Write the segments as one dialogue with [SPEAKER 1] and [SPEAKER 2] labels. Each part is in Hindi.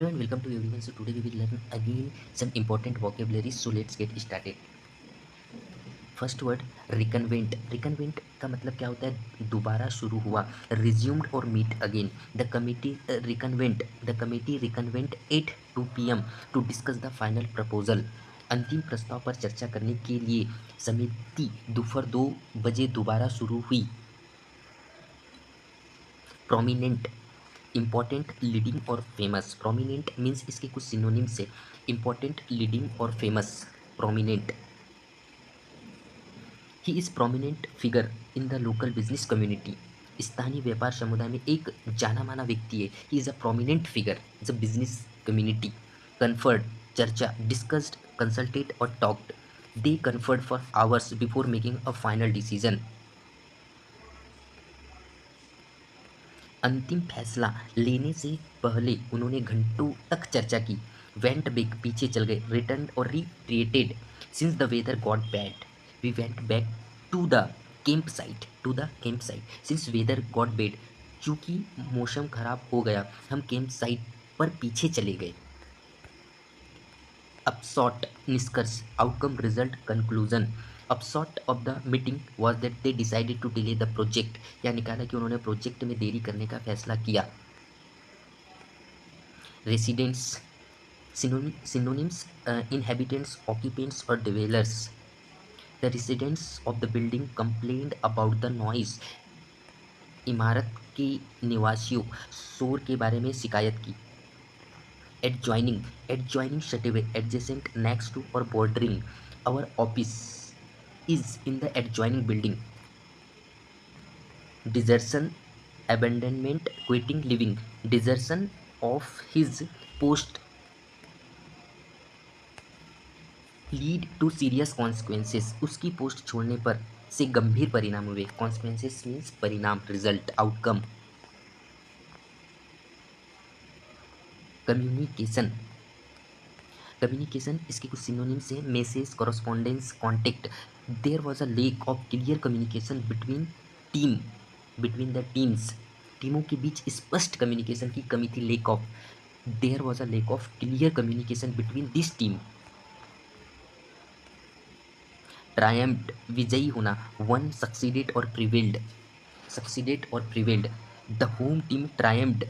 [SPEAKER 1] Hello and welcome to everyone. So today we will learn again some important vocabularies. So let's get started. First word reconvened. Reconvened का मतलब क्या होता है? दोबारा शुरू हुआ. रिज्यूम्ड और meet again. The committee reconvened 8 2 p.m. To discuss the final proposal. अंतिम प्रस्ताव पर चर्चा करने के लिए समिति दोपहर 2 बजे दोबारा शुरू हुई. प्रोमिनेंट, इम्पॉर्टेंट, लीडिंग और फेमस. प्रोमिनेंट मीन्स इसके कुछ सिनोनिम्स है. इम्पॉर्टेंट, लीडिंग और famous. Prominent, he is prominent figure in the local business community. स्थानीय व्यापार समुदाय में एक जाना माना व्यक्ति है. He is a prominent figure the business community. Conferred, चर्चा. डिस्कस्ड, कंसल्टेड और talked. They conferred for hours before making a final decision. अंतिम फैसला लेने से पहले उन्होंने घंटों तक चर्चा की. वेंट बैक, पीछे चल गए. रिटर्न और recreated. Since the weather got bad we went back to the camp site. Since weather got bad, चूंकि मौसम खराब हो गया हम कैंप साइट पर पीछे चले गए. अपशॉट, निष्कर्ष. Outcome, result, conclusion. Upshot of the meeting was that they decided to delay the project. या निकाला कि उन्होंने प्रोजेक्ट में देरी करने का फैसला किया. Residents, synonyms, inhabitants, occupants or dwellers. The residents of the building complained about the noise. इमारत के निवासियों शोर के बारे में शिकायत की. Adjoining, adjoining सटे हुए. Adjacent, next to और bordering. Our office is in the adjoining building. Desertion, abandonment, quitting, leaving. Desertion of his post lead to serious consequences. उसकी पोस्ट छोड़ने पर से गंभीर परिणाम हुए. कॉन्सिक्वेंसेस मीन्स परिणाम, रिजल्ट, आउटकम. कम्युनिकेशन. कम्युनिकेशन इसके कुछ सिनोनिम्स हैं. Message, correspondence, contact. There was a lack of clear communication between the teams. टीमों के बीच स्पष्ट कम्युनिकेशन की कमी थी. Lack of. There was a lack of clear communication between this team. Triumphed, विजयी होना. वन, सक्सीडेड और prevailed. The home team triumphed.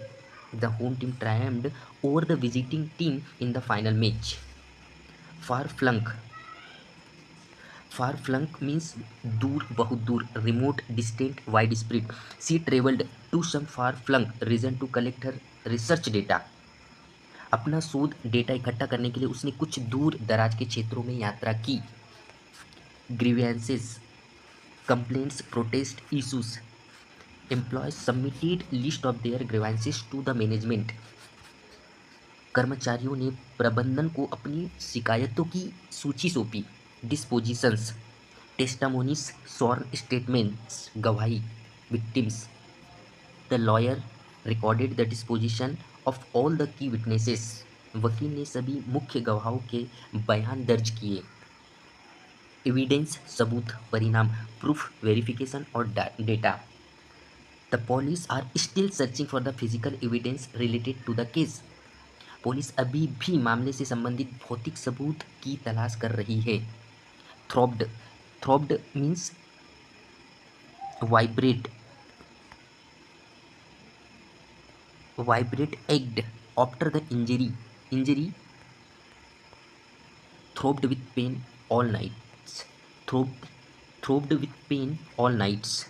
[SPEAKER 1] The home team triumphed over the visiting team in the final match. Far flung. Far flung means दूर, बहुत दूर. Remote, distant, wide spread. She travelled to some far flung region to collect her research data. अपना शोध डेटा इकट्ठा करने के लिए उसने कुछ दूर दराज के क्षेत्रों में यात्रा की. Grievances, complaints, protest, issues. Employees submitted list of their grievances to the management. कर्मचारियों ने प्रबंधन को अपनी शिकायतों की सूची सौंपी. डिस्पोजिशंस, टेस्टामोनीज, स्वर्ण स्टेटमेंट्स, गवाही. Victims, the lawyer recorded the disposition of all the key witnesses. वकील ने सभी मुख्य गवाहों के बयान दर्ज किए. एविडेंस, सबूत, परिणाम. प्रूफ, वेरिफिकेशन और data. The police are still searching for the physical evidence related to the case. Police अभी भी मामले से संबंधित भौतिक सबूत की तलाश कर रही है. Throbbed. Throbbed means vibrate. Ached after the injury. Throbbed with pain all nights. Throbbed with pain all nights.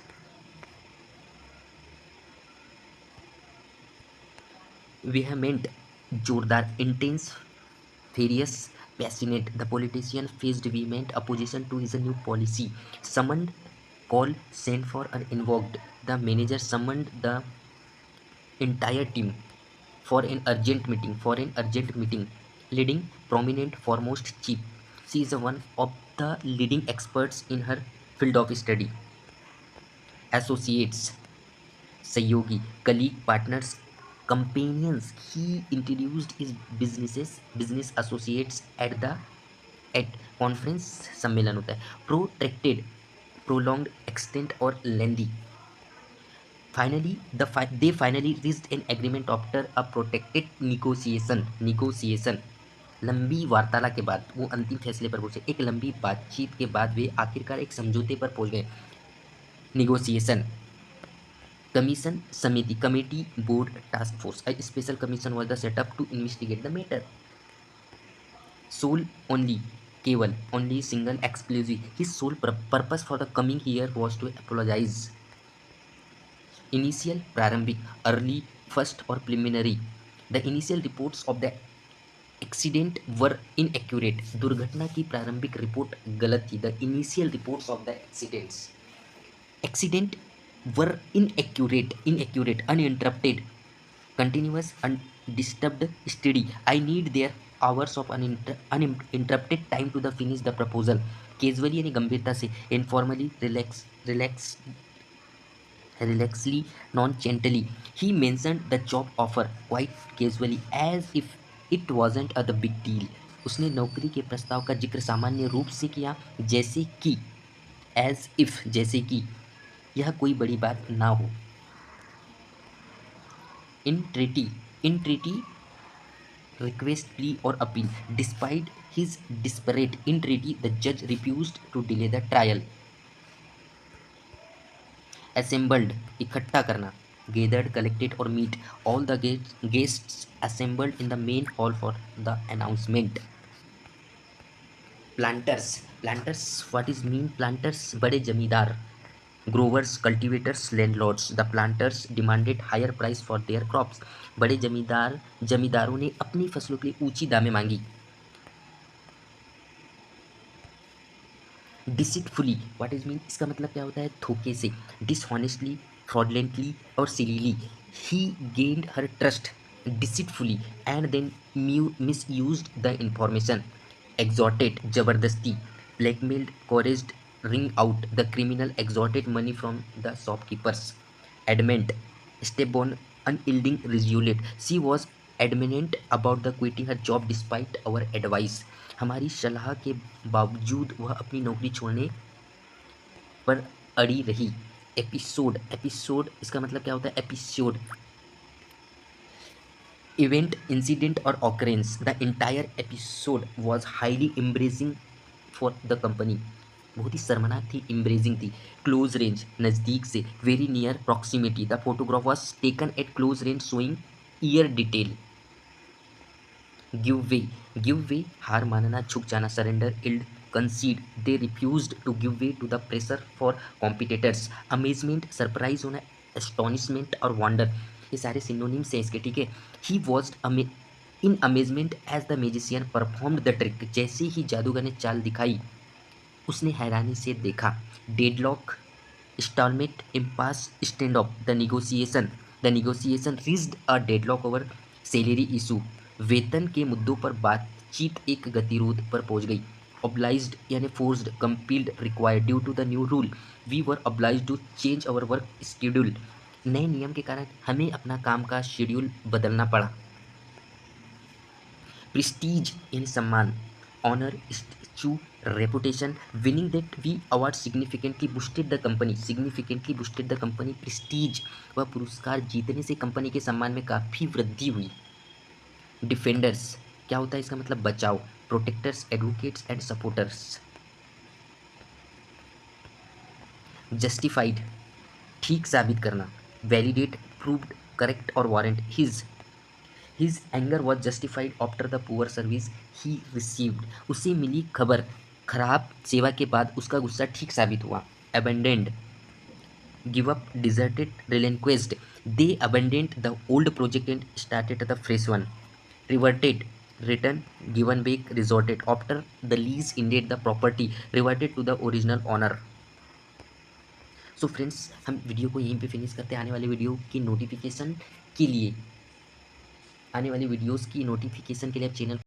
[SPEAKER 1] Vehement, जोरदार. Intense, furious, passionate. The politician faced vehement opposition to his new policy. Summoned, called, sent for or invoked. The manager summoned the entire team for an urgent meeting. Leading, prominent, foremost, chief. She is one of the leading experts in her field of study. Associates, सहयोगी. Colleague, partners, companions. He introduced his business associates at conference, सम्मेलन होता है. प्रोट्रैक्टेड, प्रोलॉन्ग्ड, एक्सटेंट और लेंदी. They finally reached an agreement after a protracted negotiation। लंबी वार्तालाप के बाद वो अंतिम फैसले पर पहुंचे। एक लंबी बातचीत के बाद वे आखिरकार एक समझौते पर पहुंच गए। नेगोशिएशन। कमीशन समिति, committee, board, task force. A special commission was the set up to investigate the matter। Sole only, केवल, only, single, exclusive। His sole purpose for the coming here was to apologize। Initial, प्रारंभिक, early, first और preliminary। The initial reports of the accident were inaccurate। दुर्घटना की प्रारंभिक रिपोर्ट गलत थी। The initial reports of the accident were inaccurate, uninterrupted, continuous, undisturbed, steady। I need their hours of uninterrupted time to the finish the proposal। Casually यानी गंभीरता से, informally, relaxedly, nonchalantly। He mentioned the job offer quite casually, as if it wasn't a the big deal। उसने नौकरी के प्रस्ताव का जिक्र सामान्य रूप से किया, जैसे कि, as if, जैसे कि यह कोई बड़ी बात ना हो। इन treaty request, plea or appeal। Despite his desperate entreaty, the judge refused to delay the trial। Assembled, इकट्ठा करना। Gathered, collected or meet। All the guests assembled in the main hall for the announcement। Planters, what is mean planters? बड़े जमींदार। Growers, cultivators, landlords। The planters demanded higher price for their crops। बड़े जमींदारों ने अपनी फसलों के लिए ऊंची दामें मांगी। डिसिटफुली, व्हाट इज मीन, इसका मतलब क्या होता है? धोखे से। डिसऑनेस्टली, फ्रॉडलेंटली और slyly. He gained her trust deceitfully and then misused the information. Extorted, जबरदस्ती। Blackmailed, coerced, wrung out. The criminal extorted money from the shopkeepers. Adamant, stubborn, unyielding, resolute। She was adamant about the quitting her job despite our advice। हमारी सलाह के बावजूद वह अपनी नौकरी छोड़ने पर अड़ी रही। एपिसोड इसका मतलब क्या होता है? एपिसोड, इवेंट, इंसिडेंट और occurrence. The entire episode was highly embarrassing for the company. बहुत ही शर्मनाक थी, एम्ब्रेसिंग थी। क्लोज रेंज, नज़दीक से। Very near, proximity. The photograph was taken at close range showing ear detail. Give way, हार मानना, झुक जाना। Surrender, yield, concede. They refused to give way to the pressure for competitors. Amazement, surprise होना, एस्टोनिशमेंट और वंडर, ये सारे सिनोनिम्स हैं इसके, ठीक है। He was in amazement as the magician performed the trick. जैसे ही जादूगर ने चाल दिखाई, उसने हैरानी से देखा। Deadlock, stalemate, impasse, stand off. The negotiation reached a deadlock over salary issue. वेतन के मुद्दों पर बातचीत एक गतिरोध पर पहुंच गई। ऑब्लाइज्ड यानी forced, compelled, required. Due to the new rule we were obliged to change our work schedule. नए नियम के कारण हमें अपना काम का शेड्यूल बदलना पड़ा। प्रेस्टीज यानी सम्मान। Honour, stature, reputation. Winning that we award significantly boosted the company. Prestige, वह पुरस्कार जीतने से कंपनी के सम्मान में काफ़ी वृद्धि हुई। डिफेंडर्स, क्या होता है इसका मतलब? बचाव। Protectors, advocates and supporters. Justified, ठीक साबित करना। वैलिडेट, प्रूव्ड, करेक्ट और warrant. His anger was justified after the poor service he received. उसे मिली खराब सेवा के बाद उसका गुस्सा ठीक साबित हुआ। Abandoned, give up, deserted, relinquished. They abandoned the old project and started the fresh one. Reverted, return, given back, resorted. After the lease ended the property reverted to the original owner. So friends, हम वीडियो को यहीं पे फिनिश करते हैं। आने वाले वीडियो की नोटिफिकेशन के लिए, आने वाली वीडियोस की नोटिफिकेशन के लिए आप चैनल